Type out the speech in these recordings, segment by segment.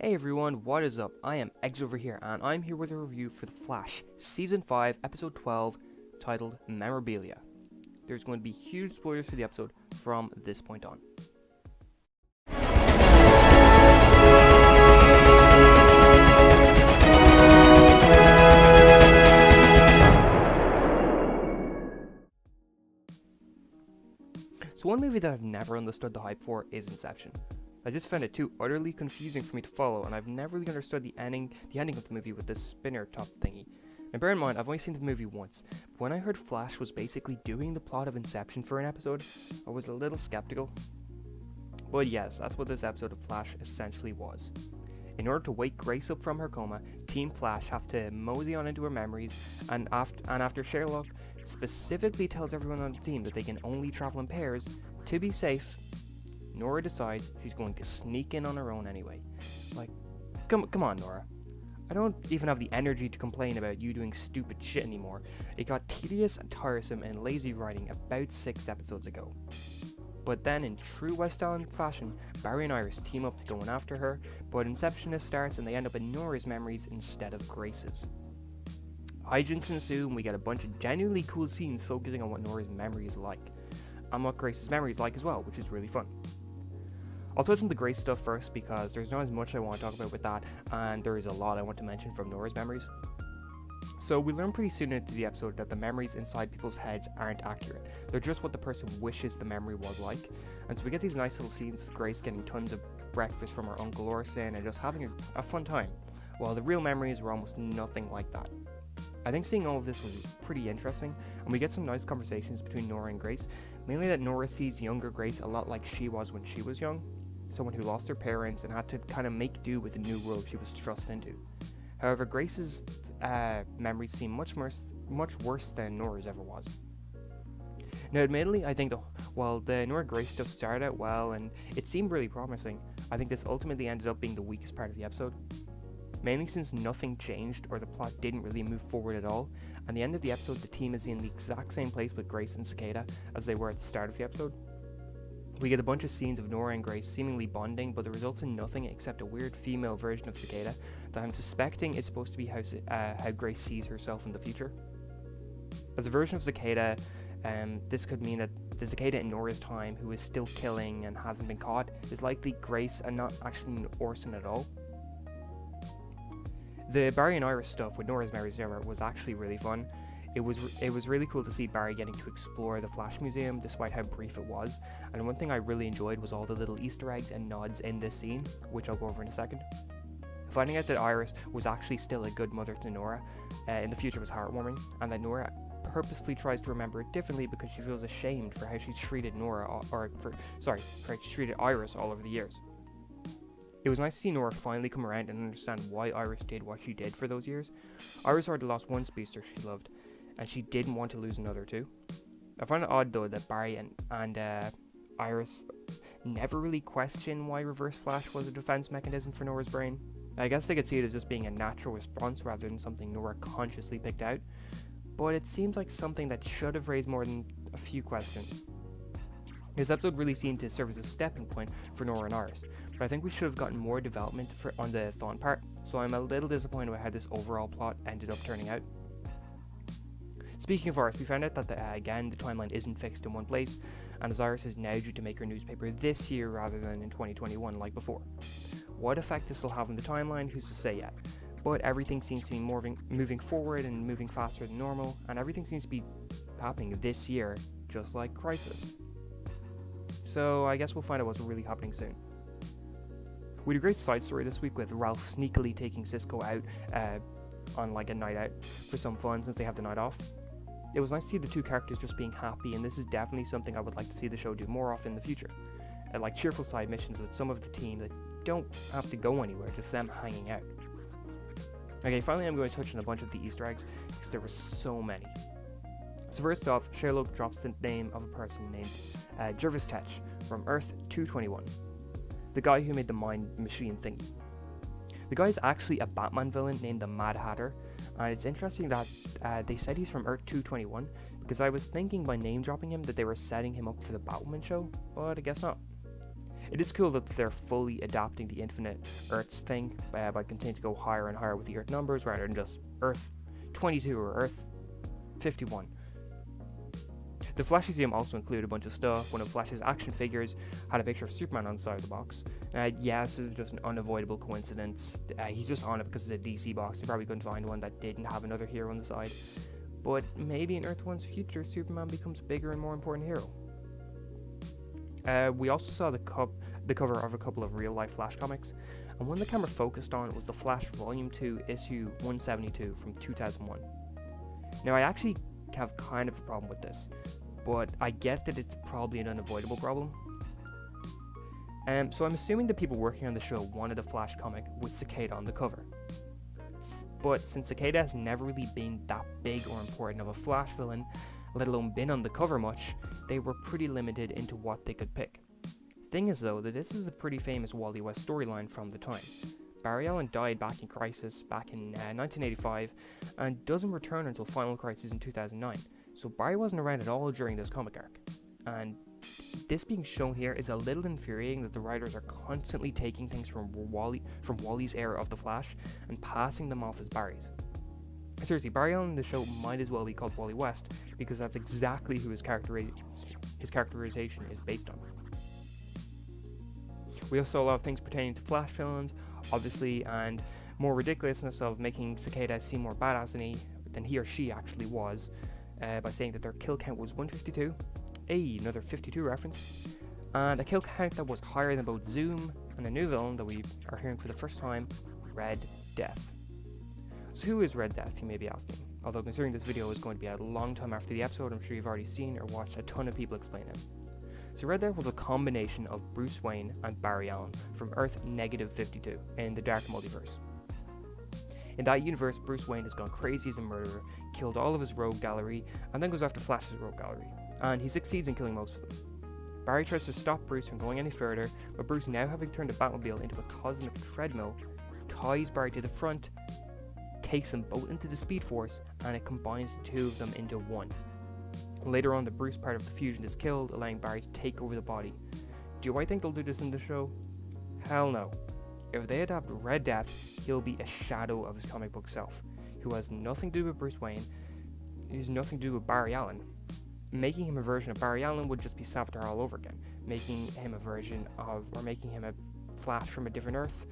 Hey everyone, what is up? I am Eggs over here, and I'm here with a review for The Flash, Season 5, Episode 12, titled Memorabilia. There's going to be huge spoilers for the episode from this point on. So one movie that I've never understood the hype for is Inception. I just found it too utterly confusing for me to follow, and I've never really understood the ending of the movie with this spinner top thingy. Now bear in mind, I've only seen the movie once, but when I heard Flash was basically doing the plot of Inception for an episode, I was a little skeptical. But yes, that's what this episode of Flash essentially was. In order to wake Grace up from her coma, Team Flash have to mosey on into her memories, and after Sherlock specifically tells everyone on the team that they can only travel in pairs, to be safe, Nora decides she's going to sneak in on her own anyway. Like, come on, Nora. I don't even have the energy to complain about you doing stupid shit anymore. It got tedious and tiresome and lazy writing about 6 episodes ago. But then, in true West Island fashion, Barry and Iris team up to go in after her, but Inceptionist starts and they end up in Nora's memories instead of Grace's. Hijinks ensue and we get a bunch of genuinely cool scenes focusing on what Nora's memory is like, and what Grace's memory is like as well, which is really fun. I'll touch on the Grace stuff first because there's not as much I want to talk about with that, and there is a lot I want to mention from Nora's memories. So we learn pretty soon into the episode that the memories inside people's heads aren't accurate. They're just what the person wishes the memory was like. And so we get these nice little scenes of Grace getting tons of breakfast from her Uncle Orson and just having a fun time, while the real memories were almost nothing like that. I think seeing all of this was pretty interesting, and we get some nice conversations between Nora and Grace, mainly that Nora sees younger Grace a lot like she was when she was young, someone who lost her parents and had to kind of make do with the new world she was thrust into. However, Grace's memories seem much worse than Nora's ever was. Now, admittedly, I think while the Nora Grace stuff started out well and it seemed really promising, I think this ultimately ended up being the weakest part of the episode. Mainly since nothing changed or the plot didn't really move forward at all, and the end of the episode the team is in the exact same place with Grace and Cicada as they were at the start of the episode. We get a bunch of scenes of Nora and Grace seemingly bonding, but it results in nothing except a weird female version of Cicada that I'm suspecting is supposed to be how Grace sees herself in the future. As a version of Cicada, this could mean that the Cicada in Nora's time, who is still killing and hasn't been caught, is likely Grace and not actually Orson at all. The Barry and Iris stuff with Nora's memories was actually really fun. It was really cool to see Barry getting to explore the Flash Museum despite how brief it was, and one thing I really enjoyed was all the little Easter eggs and nods in this scene, which I'll go over in a second. Finding out that Iris was actually still a good mother to Nora in the future was heartwarming, and that Nora purposefully tries to remember it differently because she feels ashamed for how she treated treated Iris all over the years. It was nice to see Nora finally come around and understand why Iris did what she did for those years. Iris already lost one speedster she loved, and she didn't want to lose another too. I find it odd though that Barry and Iris never really question why Reverse Flash was a defense mechanism for Nora's brain. I guess they could see it as just being a natural response rather than something Nora consciously picked out, but it seems like something that should have raised more than a few questions. This episode really seemed to serve as a stepping point for Nora and Iris, but I think we should have gotten more development on the Thawne part, so I'm a little disappointed with how this overall plot ended up turning out. Speaking of Iris, we found out that again the timeline isn't fixed in one place, and as Iris is now due to make her newspaper this year rather than in 2021 like before. What effect this will have on the timeline, who's to say yet? But everything seems to be moving forward and moving faster than normal, and everything seems to be happening this year, just like Crisis. So I guess we'll find out what's really happening soon. We had a great side story this week with Ralph sneakily taking Cisco out on like a night out for some fun since they have the night off. It was nice to see the two characters just being happy, and this is definitely something I would like to see the show do more often in the future. Like cheerful side missions with some of the team that don't have to go anywhere, just them hanging out. Okay, finally I'm going to touch on a bunch of the Easter eggs because there were so many. So first off, Sherlock drops the name of a person named Jervis Tetch from Earth 221, the guy who made the mind machine thingy. The guy is actually a Batman villain named the Mad Hatter, and it's interesting that they said he's from Earth 221 because I was thinking by name dropping him that they were setting him up for the Batwoman show, but I guess not. It is cool that they're fully adapting the infinite Earths thing by continuing to go higher and higher with the Earth numbers rather than just Earth 22 or Earth 51. The Flash Museum also included a bunch of stuff. One of Flash's action figures had a picture of Superman on the side of the box. Yeah, this is just an unavoidable coincidence. He's just on it because it's a DC box. They probably couldn't find one that didn't have another hero on the side. But maybe in Earth 1's future, Superman becomes a bigger and more important hero. We also saw the cover of a couple of real-life Flash comics, and one the camera focused on was the Flash Volume 2, Issue 172 from 2001. Now, I actually have kind of a problem with this, but I get that it's probably an unavoidable problem. So I'm assuming the people working on the show wanted a Flash comic with Cicada on the cover. But since Cicada has never really been that big or important of a Flash villain, let alone been on the cover much, they were pretty limited into what they could pick. Thing is though, that this is a pretty famous Wally West storyline from the time. Barry Allen died back in Crisis back in 1985 and doesn't return until Final Crisis in 2009, so Barry wasn't around at all during this comic arc. And this being shown here is a little infuriating that the writers are constantly taking things from Wally's era of the Flash and passing them off as Barry's. Seriously, Barry Allen in the show might as well be called Wally West because that's exactly who his characterization is based on. We also saw a lot of things pertaining to Flash villains, obviously, and more ridiculousness of making Cicada seem more badass than he or she actually was, by saying that their kill count was 152. Another 52 reference. And a kill count that was higher than both Zoom and a new villain that we are hearing for the first time, Red Death. So who is Red Death, you may be asking? Although considering this video is going to be out a long time after the episode, I'm sure you've already seen or watched a ton of people explain it. So Red Death was a combination of Bruce Wayne and Barry Allen from Earth -52 in the Dark Multiverse. In that universe, Bruce Wayne has gone crazy as a murderer, killed all of his rogue gallery, and then goes after Flash's rogue gallery, and he succeeds in killing most of them. Barry tries to stop Bruce from going any further, but Bruce, now having turned the Batmobile into a cosmic treadmill, ties Barry to the front, takes them both into the Speed Force, and it combines the two of them into one. Later on, the Bruce part of the fusion is killed, allowing Barry to take over the body. Do I think they'll do this in the show? Hell no. If they adapt Red Death, he'll be a shadow of his comic book self, who has nothing to do with Bruce Wayne, has nothing to do with Barry Allen. Making him a version of Barry Allen would just be Savitar all over again. Making him a Flash from a different Earth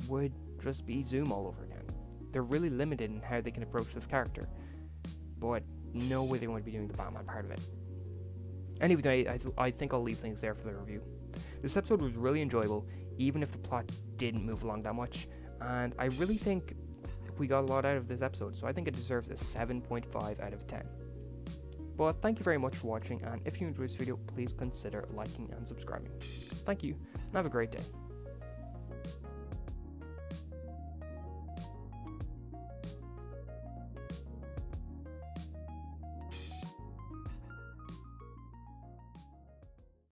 would just be Zoom all over again. They're really limited in how they can approach this character, but no way they want to be doing the Batman part of it. Anyway, I think I'll leave things there for the review. This episode was really enjoyable, even if the plot didn't move along that much, and I really think we got a lot out of this episode, so I think it deserves a 7.5 out of 10. But thank you very much for watching, and if you enjoyed this video, please consider liking and subscribing. Thank you, and have a great day.